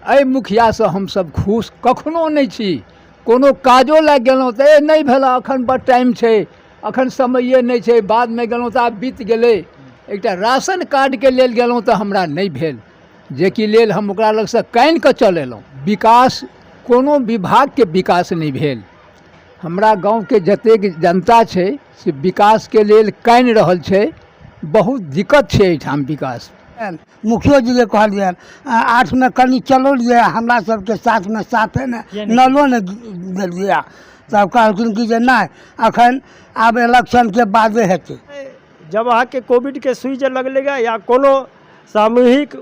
एहि मुखियासँ हमसब खुश कखनो नहि छी। कोनो काजो लागि गेलहुँ तऽ नहि भेल, एखन बड़ टाइम छै, एखन समये नहि छै, बादमे गेलहुँ तऽ आब बीत गेलै। एकटा राशन कार्डके लेल गेलहुँ तऽ हमरा नहि भेल, जेकि लेल हम ओकरा लगसँ कानि कऽ चल अयलहुँ। विकास कोनो विभागके विकास नहि भेल। हमरा गाँवके जतेक जनता छै से विकासके लेल कानि रहल छै। बहुत दिक्कत छै एहिठाम विकास। मुखियो जी के कहलिए 8 में कनी चलौलिए, हमरा सबके साथ में साथे ने नलो ने देलिए, तब कहलखिन कि जे नहीं अखन आब इलेक्शन के बादे हेतै। जब अहाँ के कोविड के सुई जे लगलेगा या कोनो सामूहिक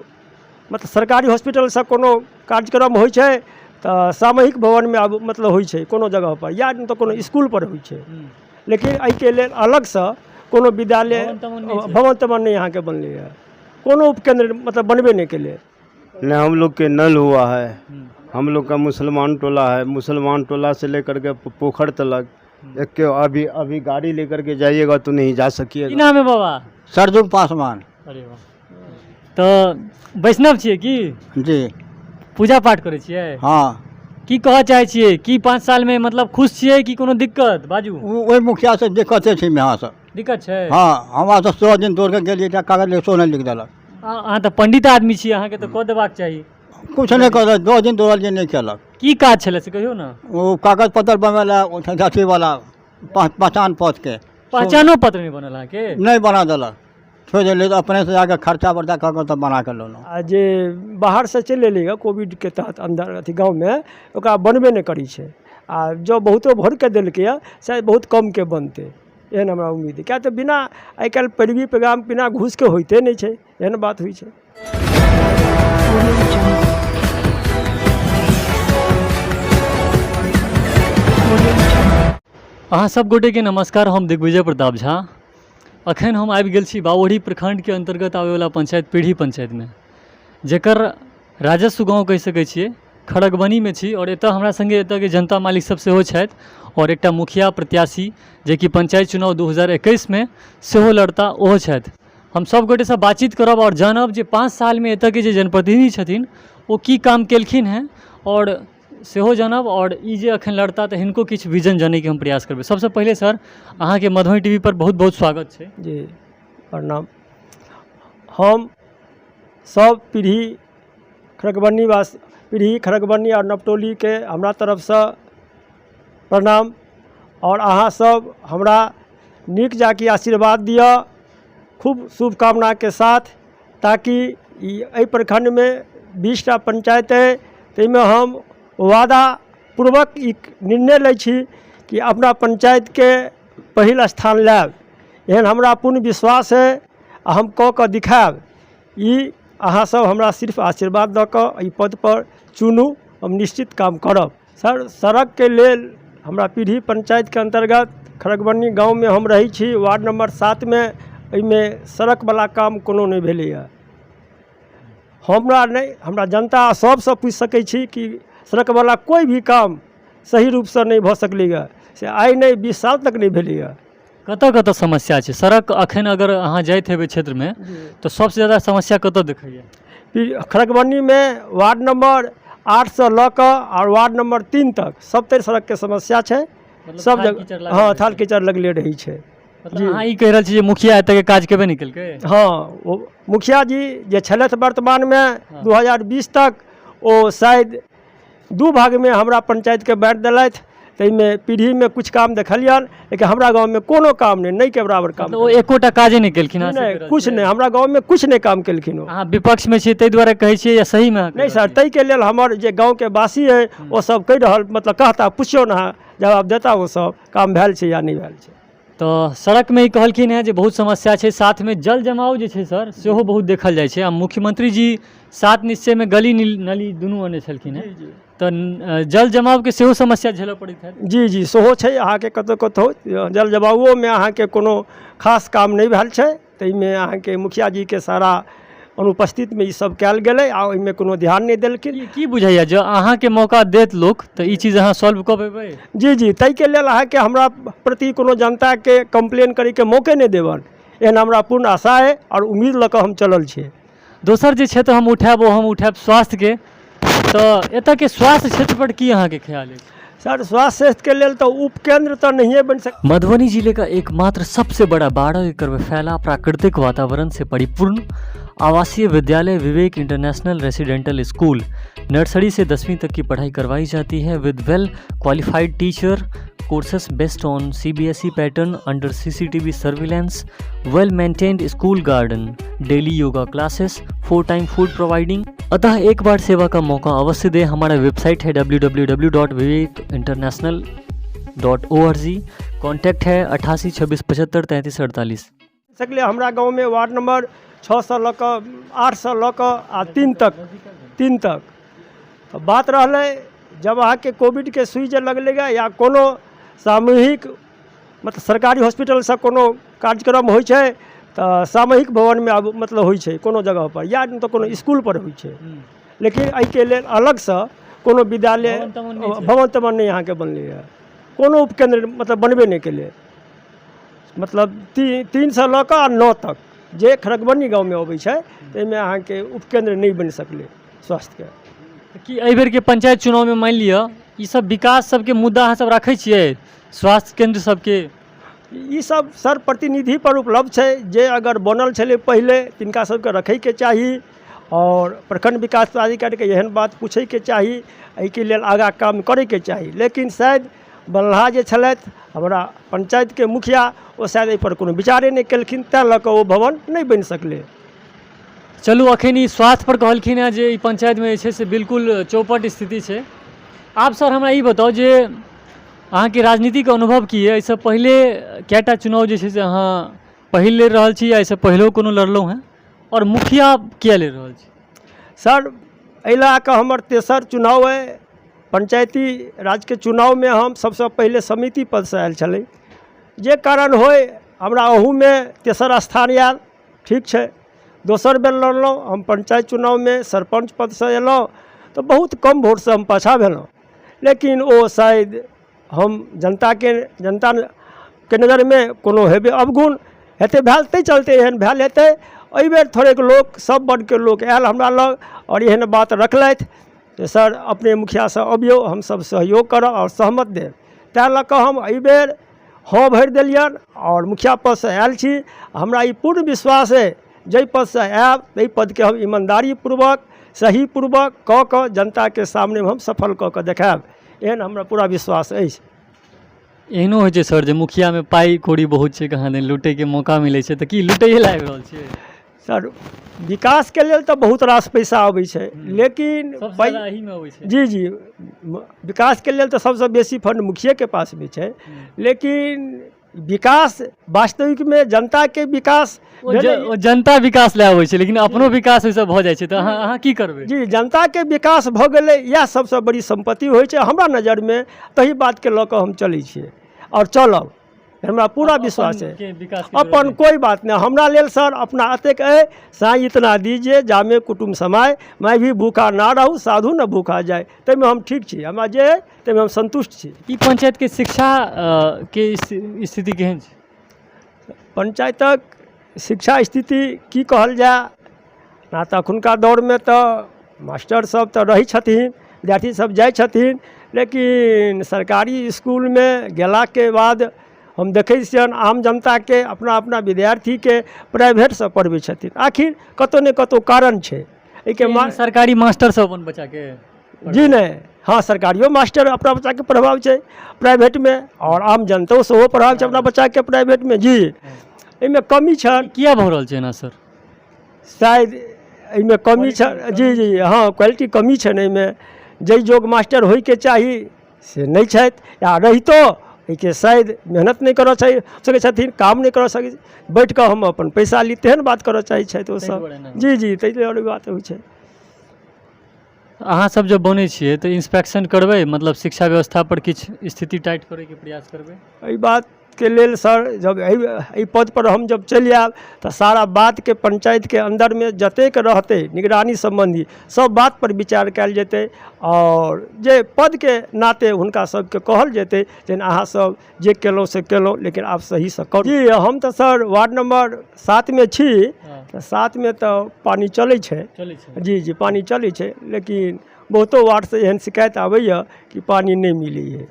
मतलब सरकारी हॉस्पिटल से कोनो कार्यक्रम होइ छै तऽ सामूहिक भवन में अब मतलब होइ छै कोनो जगह पर, या तो कोनो स्कूल पर होइ छै। लेकिन एहि के लेल अलग से कोनो विद्यालय भवन तवन नहीं यहाँ के बनले है, कोनो उपकेंद्र मतलब बनबे नहीं के लिए। न हम लोग के नल हुआ है, हम लोग का मुसलमान टोला है, मुसलमान टोला से लेकर के पोखर तलक एक के अभी अभी गाड़ी लेकर के जाइएगा तो नहीं जा सकिएगा। नाम है बाबा? सरजुग पासवान। अरे वाह, तो वैष्णव छियै की? जी। पूजा पाठ करै छियै? हाँ। की कहऽ चाहै छियै कि 5 साल में मतलब खुश छियै कि कोनो दिक्कत? बाजू। ओहि मुखिया से दिक्कते छै यहाँ से। दिक्कत छै? हाँ, हमरा तो 100 दिन दौड़ के गेलिए, कागज लेसो नहीं लिख देलक। अहाँ तऽ पंडित आदमी छियै, अहाँके तऽ कऽ देबाक चाही। कुछ नहीं कर, 2 दिन दौड़लिए नहीं केलक। की काज छलै से कहियो ना। वो कागज पत्र बनवेला अथी वाला पहचान पत्र के। पहचानो पत्र नहीं बनल अहाँके? नहीं बना देलक, छोड़ दिले, तो अपने से जाकर खर्चा वर्चा कर तब बना कर लेलहुँ। आ जे बाहर से चलि एलिएगा कोविड के तहत अंदर अथी गाँव में, ओकरा बनबे नहीं करी छै। आ जो बहुतो भर के देलकै शायद बहुत कम के बनते, एहन हमरा उम्मीद है। क्या तो बिना आइ काल्हि पैरवी पैगाम बिना घूस के होइते नहीं छै, एहन बात हुई छै। अहाँ सब गोटे के नमस्कार, हम दिग्विजय प्रताप झा। अखन हम आबि गेल छी बावोढ़ी प्रखंड के अंतर्गत आवे वाला पंचायत पीढ़ी पंचायत में, जेकर राजस्व गाँव कहि सकै छियै। खड़गबनी में छी और एतऽ हमरा संगे एतऽ के जनता मालिक सब सेहो छथि और एकटा मुखिया प्रत्याशी जे कि पंचायत चुनाव 2021 में सेहो लड़ता ओहो छथि। हम सब गोटे से बातचीत करब और जानब जे 5 साल में एतऽ के जे जनप्रतिनिधि छथिन ओ की काम केलखिन हैं, और सेहो जानब और ई जे अखन लड़ता तऽ हिनको किछु विजन जानै के हम प्रयास करबै। सबसे पहले सर, अहाँ के मधुबनी टीवी पर बहुत बहुत स्वागत छै। जी प्रणाम। हम सब पीढ़ी खड़गबनी वास पीढ़ी खड़गबनी और नवटोली के हमरा तरफ से प्रणाम। और अहाँ सब हमरा नीक जाकि आशीर्वाद दिअ, खूब शुभकामना के साथ, ताकि एहि प्रखंड में 20टा पंचायत है, ताहिमे हम वादा पूर्वक ई निर्णय लै छी कि अपना पंचायत के पहिल स्थान लायब। एहन हमरा पूर्ण विश्वास है, हम कऽ कऽ दिखायब। ई अहाँ सब हमरा सिर्फ आशीर्वाद दऽ कऽ ई पद पर चुनू, हम निश्चित काम करब। सर, सड़क के लेल हमरा पीढ़ी पंचायत के अंतर्गत खड़गबनी गांव में हम रही छी, वार्ड नंबर 7 में। एहिमे सड़क वाला काम कोनो नहीं भेलैए। हमरा जनता सबसे पूछ सकै छी कि सड़क वाला कोई भी काम सही रूप से नहीं भऽ सकलैए, से आइ नहीं 20 साल तक नहीं भेलैए। कतऽ कतऽ समस्या छै सड़क? अखन अगर अहाँ जाइत हेबै क्षेत्र में तो सबसे ज़्यादा समस्या कतऽ देखैए? खड़गबनी में वार्ड नंबर 8 से लऽ कऽ और वार्ड नंबर 3 तक सब तरह सड़क के समस्या छै। मतलब सब जगह हाँ थाल कीचड़ लगले रही छै। मतलब अहाँ ई कहि रहल छी जे मुखिया एतऽ के काज केबे नहीं केलकै? हाँ, वो मुखिया जी जे छलथि वर्तमान में 2020 तक, ओ शायद 2 भाग में हमरा पंचायत के बाँटि देलथि। ताहिमे पीढ़ी में कुछ काम देखलियन, लेकिन हमरा गाँव में कोनो काम नहीं के बराबर काम। मतलब वो एकोटा काजे नहीं केलखिन? नहीं, कुछ नहीं, हमरा गाँव में कुछ नहीं काम केलखिन। अहाँ विपक्ष में छियै ताहि दुआरे कहै छियै या सही में? नहीं सर, ताहि के लेल हमर जे गाँव के वासी है वो सब कहि रहल, मतलब कहता, पुछियो ना, जवाब देता वो सब काम भेल छै या नहीं भेल छै। तो सड़क में ही कहलखिन है जे बहुत समस्या छै, साथ में जल जमाव जे छै सर सेहो बहुत देखल जाइ छै। आ मुख्यमंत्री जी 7 निश्चय में गली नली दुनू आने छलखिन है, तो जल जमाव के सेहो समस्या झेलऽ पड़ैत है? जी जी, सेहो छै। अहाँके कतौ कतौ जल जमावो में अहाँके कोनो खास काम नहीं भेल छै। ताहिमे अहाँके मुखिया जी के सारा अनुपस्थित में ई सब कयल गेलै, आ ओहिमे कोनो ध्यान नहीं देलखिन। की बुझाइए जो अहाँ के मौका देत लोक तऽ ई चीज अहाँ सॉल्व कऽ पेबै? जी जी, ताहि के लेल अहाँके हमरा प्रति कोनो जनता के कंप्लेन करे के मौके नहीं देबन, एहन हमरा पूर्ण आशा है और उम्मीद लऽ कऽ हम चलल छियै। दोसर जे क्षेत्र हम उठायब वो हम उठायब स्वास्थ्य के। तो एतऽ के स्वास्थ्य क्षेत्र पर की अहाँ के ख्याल है? सर स्वास्थ्य क्षेत्र के लिए तो उपकेंद्र तो नहीं बन सकता। मधुबनी जिले का एकमात्र सबसे बड़ा 12 एकड़ में फैला प्राकृतिक वातावरण से परिपूर्ण आवासीय विद्यालय विवेक इंटरनेशनल रेसिडेंटल स्कूल नर्सरी से 10वीं तक की पढ़ाई करवाई जाती है with well qualified teacher, courses based on CBSE pattern under CCTV surveillance, well maintained school garden, daily yoga classes, 4 time food providing. अतः एक बार सेवा का मौका अवश्य दें। हमारा वेबसाइट है www.vivekinternational.org। कॉन्टैक्ट है 88 26 75 33 48। सकले हमरा गांव में वार्ड नंबर 6 से लऽ कऽ 8 से लऽ कऽ आ 3 तक तो बात रहलै जब अहाँ के कोविड के सुई जे लगलेगा या कोनो सामूहिक मतलब सरकारी हॉस्पिटल से कोनो कार्यक्रम होइ छै तो सामूहिक भवन में आब मतलब होइ छै कोनो जगह पर या तो कोनो स्कूल पर होइ छै, लेकिन एहि के लेल अलग से कोनो विद्यालय भवन तमन नहीं यहाँ के बनलै है, कोनो उपकेंद्र मतलब बनबे नहीं केले। मतलब 3 से लऽ कऽ 9 तक जे खड़गबनी गाँव में अबै छै ताहिमे अहाँ के उपकेंद्र नहीं बन सकले स्वास्थ्य के। कि एहि बेर के पंचायत चुनाव में मान लिअ ई सब विकास सबके मुद्दा अहाँ सब राखै छियै, स्वास्थ्य केंद्र सबके ई सब सर प्रतिनिधि पर उपलब्ध छै, जे अगर बनल छलै पहले तिनका सबके रखै के चाही और प्रखंड विकास प्राधिकारी के एहन बात पूछे के चाही, एहि के लेल आगाँ काम करे के चाही। लेकिन शायद बल्हा जे छलथि हमरा पंचायत के मुखिया ओ शायद एहि पर कोनो विचारे नहीं केलखिन, तैँ लऽ कऽ ओ भवन नहीं बनि सकलै। चलू अखन ई स्वास्थ्य पर कहलखिन है जे ई पंचायत में जे छै से बिल्कुल चौपट स्थिति छै। आप सर हमरा ई बताउ जे अहाँ के राजनीतिक अनुभव की है, एहिसँ पहले कएटा चुनाव जे छै से अहाँ पहिल लड़ रहल छी या एहिसँ पहिलो कोनो लड़लहुँ हैं, और मुखिया किया ले रहल छी? सर एहि लऽ कऽ हमर तेसर चुनाव है। पंचायती राज के चुनाव में हम सबसे पहले समिति पद से आयल छलै, जे कारण होय हमरा अहू में तेसर स्थान आयल, ठीक छै। दोसर बेर लड़लहुँ हम पंचायत चुनाव में सरपंच पद से एलहुँ तो बहुत कम वोट से हम पाछा भेलहुँ, लेकिन ओ शायद हम जनता के नज़र में कोनो हेबे अवगुण हेतै भेल, ताहि चलते एहन भेल हेतै। एहि बेर थोड़ेक लोक सब वर्ग के लोक आयल हमरा लग और एहन बात रखलथि जे सर अपने मुखिया से अबियौ, हम सब सहयोग करब और सहमत देब। तैँ लऽ कऽ हम एहि बेर हाँ भरि देलियनि और मुखिया पद से आयल छी। हमरा ई पूर्ण विश्वास है जाहि पद से आयब ताहि पद के हम ईमानदारी पूर्वक सही पूर्वक कऽ कऽ जनता के सामने हम सफल कऽ कऽ देखायब, एहन हमरा पूरा विश्वास अछि। एहनो होइ छै सर जे मुखिया में पाई कौड़ी बहुत छै, कहाँ दिन लूटे के मौका मिलै छै, तऽ की लूटैए लागि रहल छै? सर विकास के लेल तो बहुत रास पैसा अबै छै, लेकिन जी जी विकास के लेल तो सबसे बेसी फंड मुखिया के पास भी छै, लेकिन विकास वास्तविक में जनता के विकास जनता विकास ले आबै छै, लेकिन अपनो विकास ओहिसँ भऽ जाइ छै, तऽ अहाँ की करबै? जी जनता के विकास भऽ गेलै, इएह सबसे बड़ी संपत्ति होइ छै हमरा नज़र में। तही बात के लऽ कऽ हम चलै छियै और चलब, हमरा पूरा विश्वास है। अपन कोई बात नहीं हमरा लेल सर, अपना अतेक है साईं इतना दीजिए जामे कुटुम्ब समाए, मैं भी भूखा ना रहूँ साधु न भूखा जाए, ताहिमे हम ठीक छी, हमरा जे है ताहिमे हम संतुष्ट छी। ई पंचायत के शिक्षा के स्थिति केहन छै? पंचायतक शिक्षा स्थिति की कहल जाए ना, तऽ अखुनका दौर में तो मास्टर सब तो रही छथिन, विद्यार्थी सब जाइ छथिन, लेकिन सरकारी स्कूल में गेला के बाद हम देखै छियनि आम जनता के अपना अपना विद्यार्थी के प्राइवेट से पढ़बै छथिन। आखिर कतौ ने कतौ कारण छै एहिके। सरकारी मास्टर सब अपन बच्चा के जी नहीं, हाँ सरकारियो मास्टर अपना बच्चा के पढ़ाबै छै प्राइवेट में, और आम जनतो सेहो पढ़ाबै छै अपना बच्चा के प्राइवेट में। जी एहिमे कमी छनि। किया भऽ रहल छै ना सर? शायद एहिमे कमी छै, जी जी हाँ क्वालिटी कमी छनि एहिमे, जाहि जोग मास्टर होइके चाही से नहीं छथि, या रहितो एहिके शायद मेहनत नहीं करऽ सकै छथिन, काम नहीं करऽ सकै, बैठ कऽ हम अपन पैसा ली तेहन बात करऽ चाहै छथि ओ सब। जी जी ताहि दुआरे बात होइ छै। अहाँ सब जब बनै छियै तऽ इंस्पेक्शन करबै, मतलब शिक्षा व्यवस्था पर किछु स्थिति टाइट करैके प्रयास करबै? एहि बात के लेल सर जब एहि पद पर हम जब चलि आयब तऽ सारा बात के पंचायत के अंदर में जतेक रहते निगरानी संबंधी सब बात पर विचार कयल जेतै, और जे पद के नाते हुनका सबके कहल जेतै जे अहाँ सब जे केलहुँ से केलहुँ, लेकिन आप सही से करू। जी हम तो सर वार्ड नंबर 7 में छी, 7 में तो पानी चलै छै। जी जी पानी चलै छै, लेकिन बहुतो वार्ड से एहन शिकायत आबैए कि पानी नहीं मिलैए।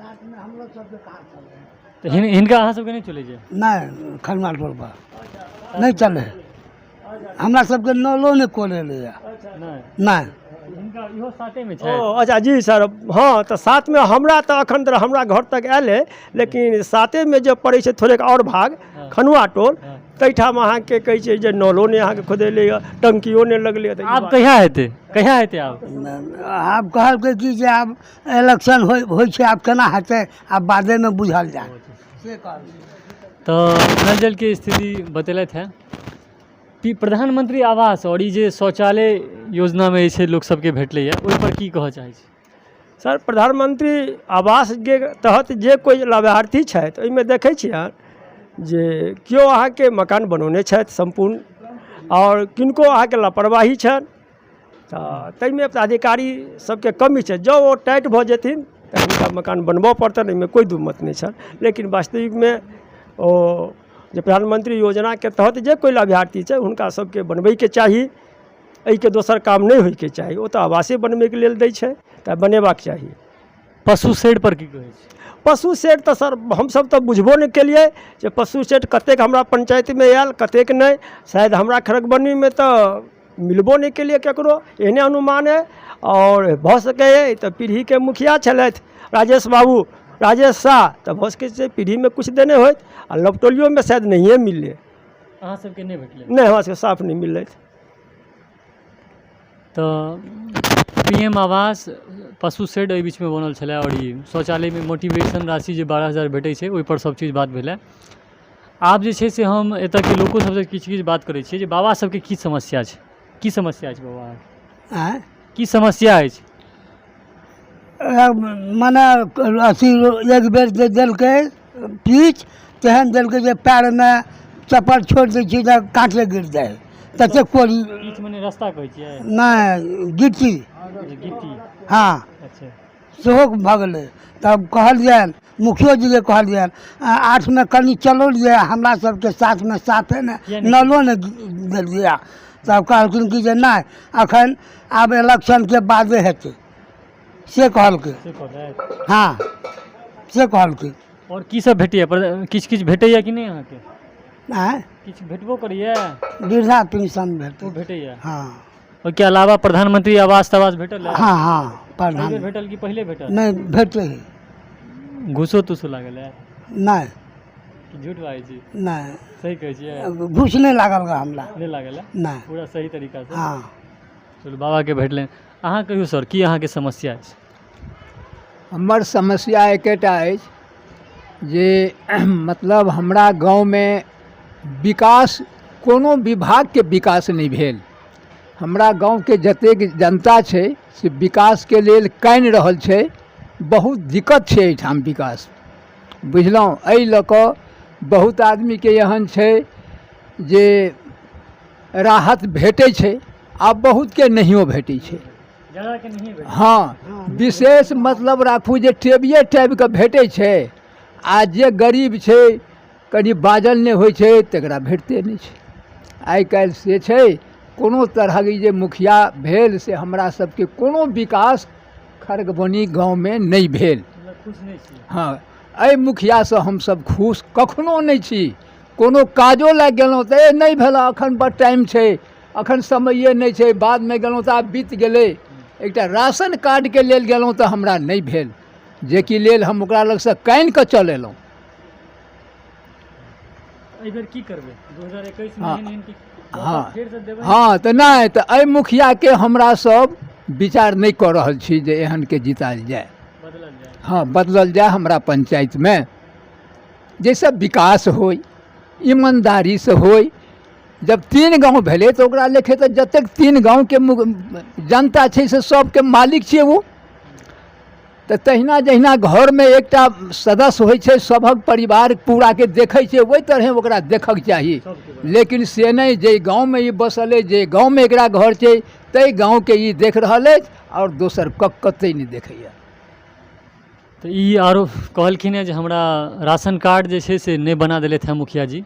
तो हिनका अहाँ सबके नहीं चले जाए? नहीं खरमा टोल पर नहीं चले, हमरा सबके नलो नहीं खोले नहीं। हिनका इहो साथे में छै? ओ अच्छा जी सर, हाँ तो साथ में हमरा तो अखन तक हमरा घर तक आयल है, लेकिन साथे में जो पड़े छै थोड़े और भाग खनुआ टोल तैठाम अहाँ के कहै छै जे नलो ने अहाँ के खोदेले टंकियो ने लगले। आब कहिया हेतै आब कहलकै कि जे आब इलेक्शन होइ छै, आब केना हेतै आब बादे में बुझल जाए से कहलकै। तो नल जल की स्थिति बतेलथि हैं। प्रधानमंत्री आवास और ये शौचालय योजना में जे लोग सबके भेटलैए ओहि पर की कहऽ चाहै छी? सर प्रधानमंत्री आवास के तहत जे कोई लाभार्थी छथि ओहिमे देखै छियै जे केओ अहाँके मकान बनौने छथि संपूर्ण, और किनको अहाँके लापरवाही छनि, तऽ ताहिमे अधिकारी सबके कमी छै। जँ ओ टाइट भऽ जेथिन तऽ हुनका मकान बनबऽ पड़तनि, एहिमे कोई दू मत नहि छनि। लेकिन वास्तविकमे ओ जे प्रधानमंत्री योजना के तहत जे कोई लाभार्थी छै हुनका सबके बनबैके चाही, एहिके दोसर काम नहीं होइके चाही। ओ तऽ आवासे बनबैके लेल दै छै तऽ बनेबाक चाही। पशु शेड पर की कहै छी? पशु शेड तो सर हमसब तो बुझबो नहीं केलिए जे पशु शेड कतेक हमरा पंचायत में आयल कतेक नहीं, शायद हमरा खड़गबनी में तो मिलबो नहीं केलिए केकरो, एहने अनुमान है। और भऽ सकैए तो पीढ़ी के मुखिया छलथि राजेश शाह, तो भऽ सकै छै पीढ़ी में कुछ देने होत, आ लपटोलियो में शायद नहिए मिलले। अहाँ सबके नहीं भेटलै? नहीं, हमरा सबके साफ नहीं मिललै। तो पीएम आवास पशु शेड एहि बीच में बनल छलै, और ई शौचालय में मोटिवेशन राशि जे 12,000 भेटै छै ओहि पर सब चीज बात भेलै। आब जे छै से हम एतऽ के लोको सबसे किछु बात करै छियै जे बाबा सबके की समस्या छै? की समस्या अछि बाबा? की समस्या अछि? मने अथी एक बेर जे देलकै पीच तेहन देलकै जे पैर में चप्पल छोड़ दै छियै तऽ काँटे गिर जाए, तते कोरी। बीच में रास्ता कहै छियै? नहीं गिट्टी। गिट्टी? हाँ अच्छा। सेहो भऽ गेलै। तब कहलियनि मुखियो जी के कहलियनि 8 में कनी चलौलिए, हमरा सबके साथ में साथे ने नलो ने देलिए। तब कहलखिन कि जे नहीं अखन आब इलेक्शन के बादे हेतै से कहलकै। हाँ से कहलकै। और की सब भेटैया? किछु भेटैया कि नहीं अहाँके? किछु भेटबो करैया? वृद्धा पेंशन भेटै। भेटैया? हाँ। ओहिके अलावा प्रधानमंत्री आवास भेटल है? हाँ हाँ प्रधान भेटल कि पहले भेटल? नहीं भेटे है। घूसो तूसो लागल है? नहीं। झूठ बाजै छी? नहीं सही कहै छियै? घूस नहीं लागल गा हमरा। नहीं लागल है? नहीं पूरा सही तरीका से? हाँ। चलू बाबा के भेटलै। अहाँ कहियौ सर, की अहाँके समस्या अछि? हमर समस्या एकेटा अछि जे मतलब हमरा गाँव में विकास कोनो विभाग के विकास नहीं भेल। हमरा गाँव के जतेक जनता छै से विकास के लेल कानि रहल छै, बहुत दिक्कत छै एहिठाम विकास, बुझलहुँ। एहि लऽ कऽ बहुत आदमी के एहन छै जे राहत भेटै छै, आ बहुत के नहियो भेटै छै। हाँ, विशेष मतलब राखू जे टेबिये टाइप के भेटै छै, आ जे गरीब छै कनि बाजल नहि होइ छै तकरा भेटते नहीं छै। आइ काल्हि से छै, कोनो तरहक जे मुखिया भेल से हमरा सबके कोनो विकास खड़गबनी गाँव में नहीं भेल। हाँ, एहि मुखिया से हम सब खुश कखनो नहीं छी। कोनो काजो लागि गेलहुँ तऽ नहीं भेला, अखन बड़ टाइम छै, अखन समये नहीं छै, बाद में गेलहुँ तऽ आब बीत गेलै। एकटा राशन कार्ड के लेल गेलहुँ तऽ हमरा नहीं भेल, जे कि लेल हम ओकरा लग से कानि कऽ चल एलहुँ। एहिबेर की करबै? 2021 हाँ में हाँ तऽ नहीं तऽ एहि मुखिया के हमरा सब विचार नहीं कऽ रहल छी जे एहन के जितायल जाए, हाँ बदलल जाए हमरा पंचायत में, जैसे विकास होय ईमानदारी से होय। जब 3 गांव भेले तो ओकरा लेखे तो जतेक 3 गांव के जनता छै से सबके मालिक छियै वो। तो तहिना जहिना घर में एकटा सदस्य होइ छै, सभक परिवार पूरा के देखै छै, वही तरह ओकरा देखक चाही। लेकिन से नहीं, जे गांव में ई बसल है, जे गांव में एकरा घर छै तै गांव के ई देख रहल अछि, और दोसर कतई नहीं देखैया। तो ई आरोप कहलखिन है जे हमरा राशन कार्ड जे छै से नहीं बना देलथि हैं मुखिया जी,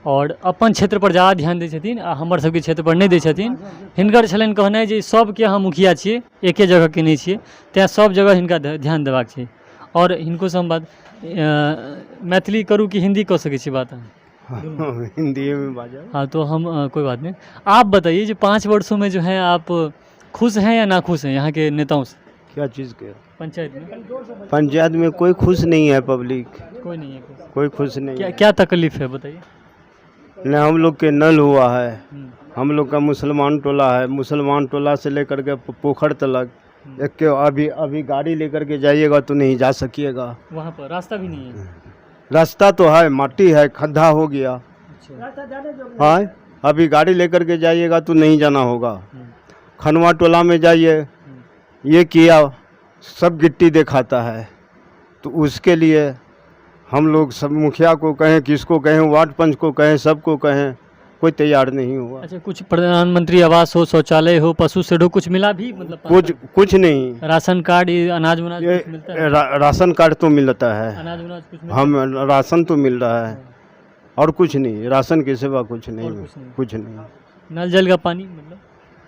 और अपन क्षेत्र पर ज़्यादा ध्यान दै छथिन आ हमर सबके क्षेत्र पर नहीं दै छथिन। हिनकर छलनि कहनाइ जे सबके अहाँ मुखिया छियै, एके जगह के नहीं छियै, तेँ सब जगह हिनका ध्यान देबाक छै। और हिनको से हम बात मैथिली करूँ कि हिंदी कह सकै छी बात अहाँ? हिंदी में बाजा। हाँ तो हम कोई बात नहीं। आप बताइए जो 5 वर्षों में जो है आप खुश हैं या नाखुश हैं यहाँ के नेताओं से? क्या चीज़ के? पंचायत में पंचायत में कोई खुश नहीं है, पब्लिक कोई नहीं है खुश। कोई खुश नहीं क्या है। क्या तकलीफ है बताइए? न हम लोग के नल हुआ है, हम्म, हम लोग का मुसलमान टोला है, मुसलमान टोला से लेकर के पोखर तलक एक के अभी गाड़ी लेकर के जाइएगा तो नहीं जा सकिएगा। वहाँ पर रास्ता भी नहीं है। रास्ता तो है, माटी है, खड्डा हो गया। अच्छा। हाँ, अभी गाड़ी लेकर के जाइएगा तो नहीं जाना होगा। हम्म, खनवा टोला में जाइए, ये किया, सब गिट्टी दिखाता है। तो उसके लिए हम लोग सब मुखिया को कहें, किसको कहें, वार्ड पंच को कहें, सबको कहें, कोई तैयार नहीं हुआ। अच्छा, कुछ प्रधानमंत्री आवास हो, शौचालय हो, पशु शेड हो, कुछ मिला भी मतलब? कुछ नहीं। राशन कार्ड, ये अनाज वनाज ये कुछ मिलता है? राशन कार्ड तो मिलता है, अनाज वनाज कुछ मिलता हम राशन तो मिल रहा है, और कुछ नहीं, राशन के सिवा कुछ नहीं, और कुछ नहीं। कुछ नहीं। है? नल जल का पानी मतलब?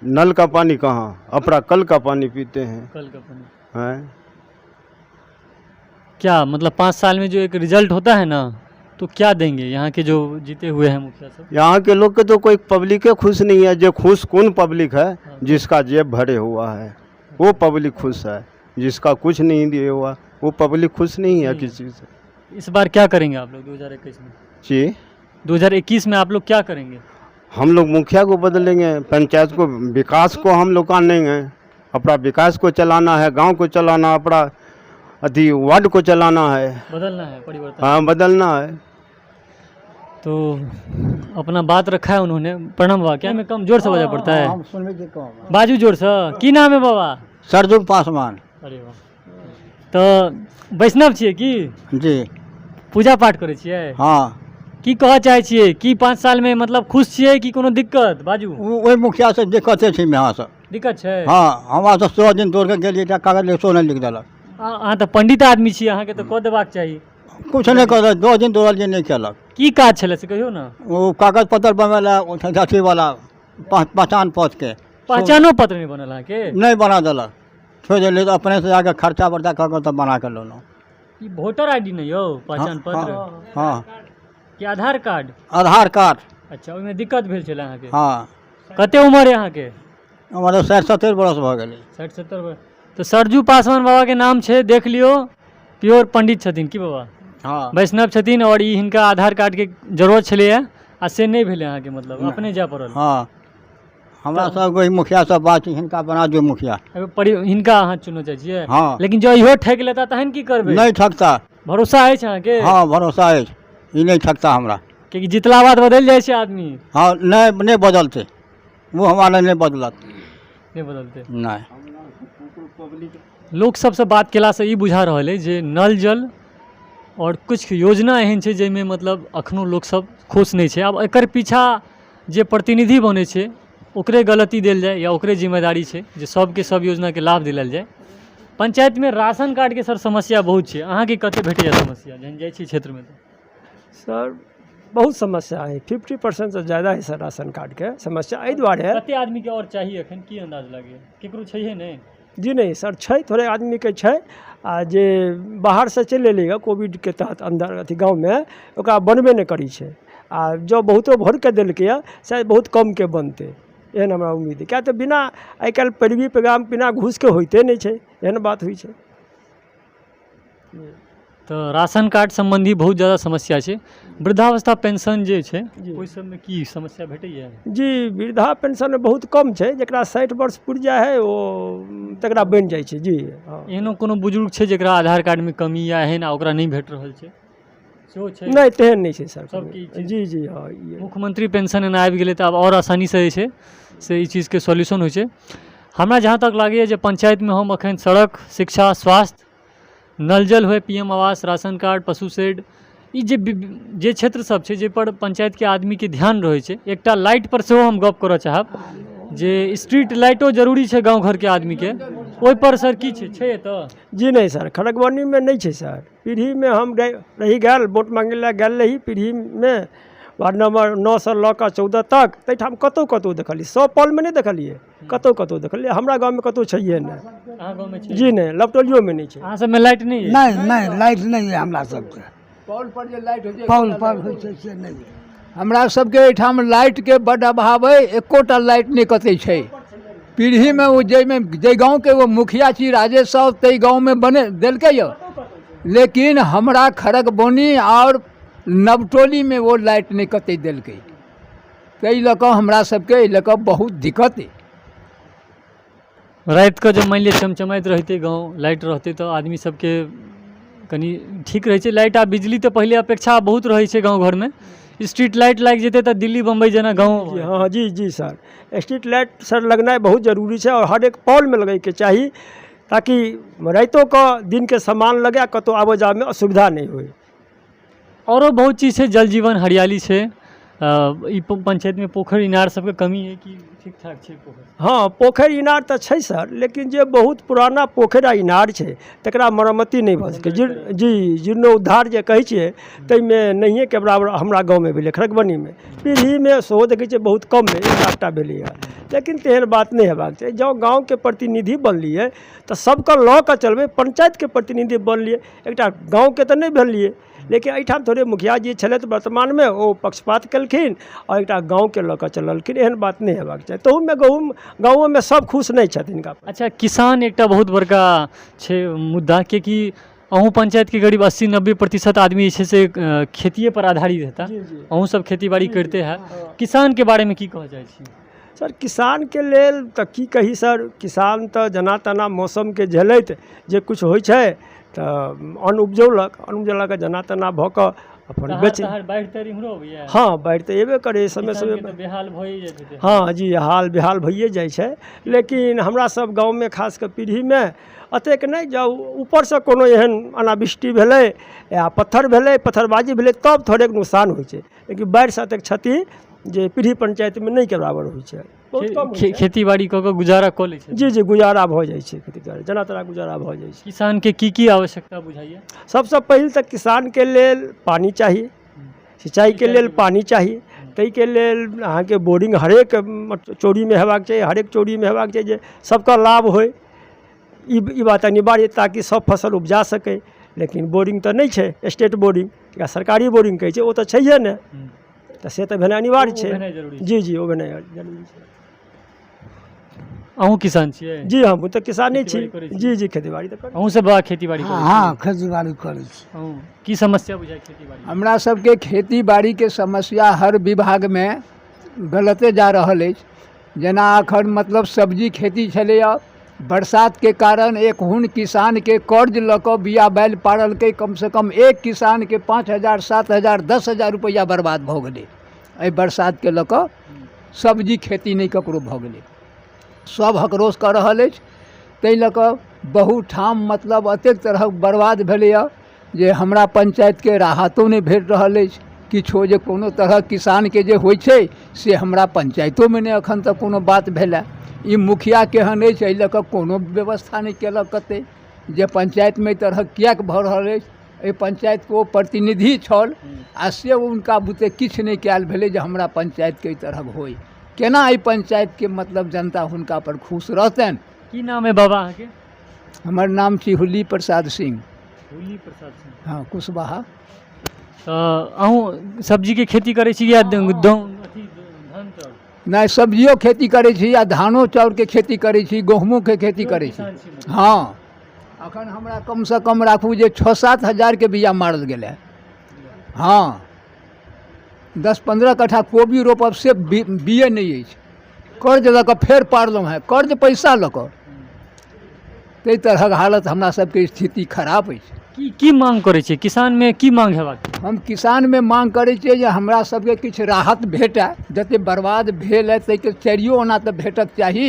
नल का पानी कहाँ, अपना कल का पानी पीते हैं। कल का पानी हैं? क्या मतलब 5 साल में जो एक रिजल्ट होता है ना, तो क्या देंगे यहाँ के जो जीते हुए हैं मुखिया सब? यहाँ के लोग के तो कोई पब्लिक खुश नहीं है। जो खुश कौन पब्लिक है? जिसका जेब भरे हुआ है वो पब्लिक खुश है, जिसका कुछ नहीं दिए हुआ वो पब्लिक खुश नहीं है किसी से। इस बार क्या करेंगे आप लोग 2021 में? जी, 2021 में आप लोग क्या करेंगे? हम लोग मुखिया को बदलेंगे, पंचायत को, विकास को हम लोग आनेंगे। अपना विकास को चलाना है, गांव को चलाना, अपना अति वार्ड को चलाना है। बदलना है, परिवर्तन। हाँ, बदलना है। तो अपना बात रखा है उन्होंने। प्रणाम बाबा, क्या में कम जोर से बजा पड़ता है? हम सुनबे जे कम बाजू जोर से। की नाम है बाबा? सरजुग पासवान अरे वाह। तो वैष्णव छियै की? जी। पूजा पाठ करै छियै? हाँ, की कहऽ चाहै छियै कि 5 साल में मतलब खुश छियै कि कोनो दिक्कत? बाजू। ओहि मुखिया से दिक्कते छै यहाँ से। दिक्कत छै? हाँ, हमरा से 100 दिन दौड़ के गेलिए, एकटा कागज लेसो नहीं लिख देलक। अहाँ तऽ पंडित आदमी छी, अहाँके तऽ कऽ देबाक चाही। कुछ नहीं कर, 2 दिन दौड़लिए नहीं केलक। की काज छलै से कहियो ना। वो कागज पत्र बनवेला अथी वाला पहचान पत्र के पहचानो पत्र नहीं बनल अहाँके? नहीं बना देलक, छोड़ दिले। तो अपने से जाके खर्चा वर्चा कर तब बना के लेलहुँ। ई वोटर आईडी नहीं हो, पहचान पत्र? हाँ, कि आधार कार्ड? आधार कार्ड। अच्छा, ओहिमे दिक्कत भेल छलै अहाँके? हाँ, कते उम्र है अहाँके? हमारे 60-70 बरस भऽ गेलै। 60-70 वर्ष। तो सरजू पासवान बाबा के नाम छै, देख लियो। प्योर पंडित छथिन की बाबा? हाँ, वैष्णव छथिन। और ई हिनका आधार कार्ड के जरूरत छलैए आ से नहीं भेलै अहाँके, मतलब अपने जाय पड़ल। हाँ, हमरा सबके मुखिया सब बात छै, हिनका बना दियौ मुखिया। हिनका अहाँ चुनऽ चाहै छियै? हाँ। लेकिन जो इहो ठकि लेता तहन की करबै? नहीं ठकता। भरोसा अछि अहाँके? हाँ, भरोसा अछि, ई नहीं ठकता हमरा। क्योंकि जितला बाद बदलि जाइ छै आदमी। हाँ, नहीं बदलते, वो हमारा नहीं बदलत। नहीं बदलते। नहीं। लोक सबसे बात केला से ई बुझा रहल है जे नल जल और कुछ योजना एहन छै जाहिमे मतलब अखनो लोक सब खुश नहीं छै। आब एकर पीछा जे प्रतिनिधि बने छै ओकरे गलती देल जाए या ओकरे जिम्मेदारी छै जे सबके सब योजना के लाभ दिलायल जाए। पंचायत में राशन कार्ड के सर समस्या बहुत छै, अहाँके कते भेटैया समस्या जहन जाइ छी क्षेत्र में? तो सर बहुत समस्या है, 50% से ज़्यादा है सर राशन कार्ड के समस्या। एहि दुआरे है कते आदमी के और चाहिए एखन की अंदाज लागे? केकरो छैहे नहीं? जी नहीं सर, छै थोड़े आदमी के छै, आ जे बाहर से चलि एलैए कोविड के तहत अंदर अथी गाँव में, ओकरा बनबे नहीं करी छै। आ जो बहुतो भर के देलकै शायद बहुत कम के बनते, एहन हमरा उम्मीद है। क्या तो बिना आइ काल्हि पैरवी पैगाम बिना घूस के होइते नहीं छै, एहन बात हुई छै। तो राशन कार्ड संबंधी बहुत ज़्यादा समस्या छै। वृद्धावस्था पेंशन जे छै ओहि सबमे की समस्या भेटैया? जी, वृद्धा पेंशन में बहुत कम छै, जकरा 60 वर्ष पुरि जाइ है वो तकरा बनि जाइ छै। जी हाँ। एहनो कोनो बुजुर्ग छै जकरा आधार कार्ड में कमी या एहन आ ओकरा नहीं भेट रहल छै? सेहो छै? नहीं, तेहन नहीं छै सर। सबके ई छै? जी जी हाँ। ये मुख्यमंत्री पेंशन एना आबि गेलै तऽ आब और आसानी से जे छै से ई चीज़के सॉल्यूशन होइ छै। हमरा जहाँ तक लागैए जे पंचायत में हम अखन सड़क, शिक्षा, स्वास्थ्य, नल जल हुए, PM आवास, राशन कार्ड, पशु शेड, ई जे क्षेत्र सब छै जाहिपर पंचायत के आदमी के ध्यान रहै छै। एकटा लाइट पर सेहो हम गप करऽ चाहब जे स्ट्रीट लाइटो जरूरी छै गाँव घर के आदमी के, ओहि पर सर की छै एतऽ? जी नहीं सर, खड़गवानी में नहीं छै सर। पीढ़ी में हम रही गेल, वोट मांगे ला गेल रही पीढ़ी में, वार्ड नंबर 9 से लऽ कऽ 14 तक ताहिठाम कतहु कतहु देखलिए, 100 पॉलमे नहि देखलिए, कतहु कतहु देखलिए। हमरा गाँवमे कतहु छैहे नहि। अहाँ गाँवमे छै? जी नहीं, लपटोलियोमे नहीं छै। अहाँ सबमे लाइट नहीं है? नहीं नहीं लाइट नहीं है हमरा सबके। पॉल पर जे लाइट होइ छै, पॉल पर होइ छै से नहीं है। हमरा सबके एहिठाम लाइटके बड्ड अभाव अइ, एकोटा लाइट नहि कतै छै। पीढ़ीमे ओ जाहि गाँवके वो मुखिया छी राजेश साहब, ताहि गाँवमे बने देलकै यऽ, लेकिन हमरा खड़गबौनी और नवटोलीमे वो लाइट नहि कतै देलकै। ताहि लऽ कऽ हमरा सबके एहि लऽ कऽ बहुत दिक्कत अइ। रात का जब मान लिया चमचमाइत रहते गाँव, लाइट रहते तो आदमी सबके कनी ठीक रहे छै। लाइट आ बिजली तो पहले अपेक्षा बहुत रहे छै गाँव घर में। स्ट्रीट लाइट लाग जेते तो दिल्ली बम्बई जना गाँव। जी हाँ, जी जी सर, स्ट्रीट लाइट सर लगना बहुत जरूरी है और हर एक पॉल में लगे के चाहिए, ताकि रातों का दिन के समान लगे, कतौ आबो जा में असुविधा नहीं हो। औरो बहुत चीज़ है, जल जीवन हरियाली है। पंचायत में पोखर इनार सबके कमी है कि ठीक ठाक है पोखर? हाँ, पोखर इनार तो छै सर, लेकिन जे बहुत पुराना पोखर आ इनार है तकरा मरम्मती नहीं भऽ सकै। जी जीर्णोद्धार जे कहै छियै ताहिमे नहिए के बराबर हमरा गाँवमे भेलै, खड़गबनी में पीढ़ी में सेहो देखै छियै बहुत कम में एकटा भेलैए। लेकिन तेहन बात नहीं हेबाक चाही। जँ गाँव के प्रतिनिधि बनलिए तो सबके लऽ कऽ चलबै। पंचायत के प्रतिनिधि बनलिए, एकटा गाँव के तो नहीं भेलिए, लेकिन एहिठाम थोड़े मुखिया जी छलथि वर्तमान में, ओ पक्षपात केलखिन और एकटा गाँव के लऽ कऽ चललखिन। एहन बात नहीं हेबाक चाही। तहूमे गाँवों में सब खुश नहीं छथिन हिनका। अच्छा, किसान एकटा बहुत बड़का छै मुद्दा, कि अहूँ पंचायत के करीब 80-90% आदमी जे छै से खेतिए पर आधारित हेता। अहूँ सब खेती बाड़ी करते हैं। किसान के बारे में की कहऽ चाहै छी? सर, किसान के लेल तऽ की कही सर, किसान तऽ जना तना मौसम के झेलैत जे कुछ होइ छै तऽ अन्न उपजौलक जना तना भऽ कऽ अपन बेच। बाढ़ि ताढ़ि इम्हरो अबैया? हाँ, बाढ़ि तऽ एबे करे समय समय किसान के तऽ बेहाल भइए जाइ छै। हाँ जी, हाल बेहाल भइए जाइ छै। लेकिन हमरा सब गाँव में खास कर पीढ़ी में अतेक नहीं, जाउ ऊपर से कोनो एहन अनावृष्टि भेलै या पत्थर भेलै, पत्थरबाजी भेलै, तब थोड़ेक नुकसान होइ छै। लेकिन बाढ़ि से अतेक क्षति जे पीढ़ी पंचायत में नहीं के बराबर होइ छै। बहुत कम होइ छै। खेती बाड़ी कऽ कऽ गुजारा कऽ लै छै? जी जी, गुजारा भऽ जाइ छै, खेती बाड़ी जना तना गुजारा भऽ जाइ छै। किसान के की आवश्यकता बुझाइए? सबसे पहिल तऽ किसान के लेल पानी चाहिए, सिंचाई के लेल पानी चाहिए। ताहि के लेल अहाँके बोरिंग हरेक चोरी में हेबाक चाहिए, हरेक चोरी में हेबाक चाहिए जे सबका लाभ होय। ई बात अनिवार्य, ताकि सब फसल उपजा सके। लेकिन बोरिंग तऽ नहीं छै, स्टेट बोरिंग या सरकारी बोरिंग कहै छै, ओ तऽ छैहे ने, तऽ से तऽ भेनाइ अनिवार्य छै। जी जी, ओ भेनाइ जरूरी छै। अहूँ किसान छियै? जी, हम तऽ किसाने छी। जी जी, खेती बाड़ी तऽ करै छी। अहूँ सब बड़ा खेती बाड़ी करै छी? हाँ, खेती बाड़ी करै छी। अहूँ की समस्या बुझाइ खेती बाड़ी? हमरा सबके खेती बाड़ी के समस्या हर विभाग में गलते जा रहल अछि। जेना एखन मतलब सब्जी खेती छलैया, बरसात के कारण एक हुन किसान के कर्ज लऽ कऽ बिया बैल पाड़लकै। कम से कम एक किसान के 5,000, 7,000, 10,000 रुपैआ बर्बाद भऽ गेलै एहि बरसात के लऽ कऽ। सब्जी खेती नहीं ककरो भऽ गेलै, सब हकरोस कऽ रहल अछि। ताहि लऽ कऽ बहुत ठाम मतलब अतेक तरहक बर्बाद भेलैए जे हमरा पंचायत के राहतो नहीं भेट रहल अछि। किछो जे कोनो तरहक किसान के जे होइ छै से हमरा पंचायतो में नहीं एखन तक कोनो बात भेलै। ई मुखिया केहन अछि, एहि लऽ कऽ कोनो व्यवस्था नहीं केलक कते, जे पंचायत में तरहक किएक भऽ रहल अछि। एहि पंचायत के ओ प्रतिनिधि छल आ से हुनका बुते किछु नहीं कयल भेलै जे हमरा पंचायत के तरहक होइ। केना एहि पंचायत के मतलब जनता हुनका पर खुश रहतनि? की नाम है बाबा अहाँके? हमर नाम छी हुल्ली प्रसाद सिंह। हुल्ली प्रसाद सिंह। हाँ, कुशवाहा। अहूँ सब्जी के खेती करै छी या धान चाउर? नहीं, सब्जियो खेती करै छी आ धानो चाउर के खेती करै छी, गहूमो के खेती करै छी। हाँ, अखन हमरा कम से कम राखू जे 6-7 हजार के बिया मारल गेलै। हाँ, 10-15 कट्ठा कोबी रोपब से बिये नहीं अछि। कर्ज लऽ कऽ फेर पारलहुँ हैं, कर्ज पैसा लऽ कऽ। ताहि तरहक हालत हमरा सबके स्थिति खराब अछि। की मांग करै छियै? किसान में की मांग हेबाक? हम किसान में मांग करै छियै जे हमरा सबके किछु राहत भेटै। जते बर्बाद भेल है ताहिके चारियो ओना तऽ भेटक चाही,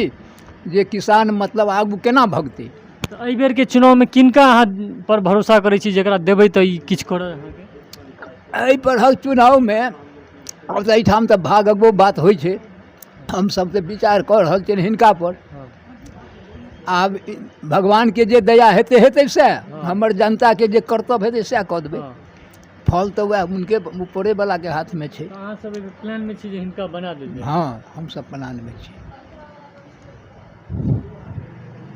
जे किसान मतलब आगू केना भगतै। तऽ एहि बेर के चुनाव में किनका अहाँ पर भरोसा करै छी जेकरा देबै तऽ ई किछु करत अहाँके? एहि परहक चुनाव में अब तऽ एहिठाम तऽ भागवो बात होइ छै। हमसब तऽ विचार कऽ रहल छियै हिनका पर। आब भगवान के जे दया हेतै से, हमर जनता के जे कर्तव्य हेतै सएह कऽ देबै। फल तो वह उनके ऊपरे वाला के हाथ में छे। अहाँ सब एक प्लान में छी जे हिनका बना देबै। हाँ, हम सब प्लान में छी।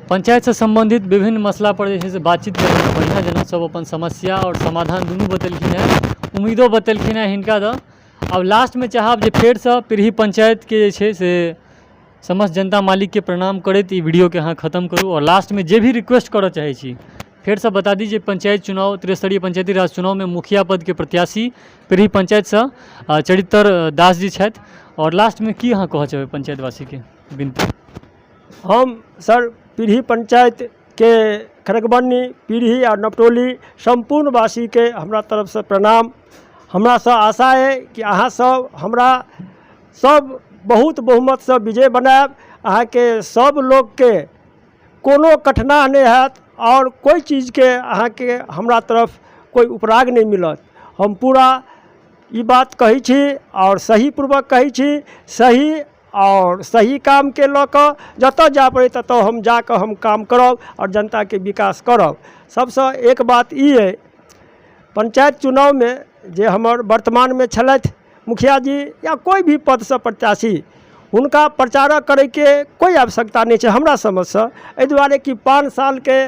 पंचायत से संबंधित विभिन्न मसला पर जे छै से बातचीत करना बढ़िया जना सब अपन समस्या और समाधान दुनू बतेलखिन हैं, उम्मीदों बतेलखिन हैं हिनका द। अब लास्ट में चाहब जे फेर से पीढ़ी पंचायत के जे छै से समस्त जनता मालिक के प्रणाम करैत ई वीडियो के अहाँ खत्म करूँ। और लास्ट में जे भी रिक्वेस्ट करऽ चाहे छी फेर से बता दी जे पंचायत चुनाव त्रिस्तरीय पंचायती राज चुनाव में मुखिया पद के प्रत्याशी पीढ़ी पंचायत से चरित्र दास जी छथि। और लास्ट में की अहाँ कहऽ चाहबै पंचायतवासी के विनती? हम सर पीढ़ी पंचायत के खड़गबन्नी पीढ़ी और नवटोली संपूर्ण वासी के हमरा तरफ से प्रणाम। हमरा से आशा है कि अहाँ सब हमरा सब बहुत बहुमत से विजय बनायब। अहाँ के सब लोग के कोनो कठिना नहीं हैत और कोई चीज़ के अहाँ के हमरा तरफ कोई उपराग नहीं मिलत। हम पूरा ई बात कही छी और सही पूर्वक कही छी, सही और सही काम के लऽ कऽ जतऽ जा पड़े ततऽ हम जाकऽ हम काम करब और जनता के विकास करब। सबसे एक बात ई है, पंचायत चुनाव में जे हमर वर्तमान में छलथि मुखिया जी या कोई भी पद से प्रत्याशी, हुनका प्रचार करे के कोई आवश्यकता नहीं है हमरा समझ से। एहि दुआरे कि 5 साल के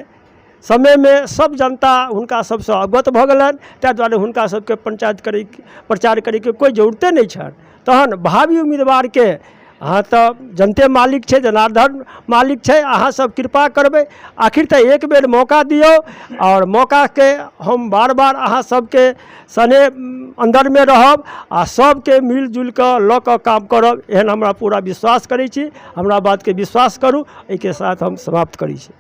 समय में सब जनता हुनका सबसे अवगत भऽ गेलनि, ताहि दुआरे हुनका सबके पंचायत करे प्रचार करे के कोई जरूरते नहीं छनि। तहन भावी उम्मीदवार के अहाँ तो जनते मालिक छे, जनार्दन मालिक छे, अहाँ सब कृपा करबे। आखिर तो एक बेर मौका दियो और मौका के हम बार बार अहाँ सबके सने अंदर में रहब आ सबके मिलजुल कर लऽ कऽ काम करब, एहन हमरा पूरा विश्वास करै छी। हमरा बात के विश्वास करू। एहि के साथ हम समाप्त करै छी।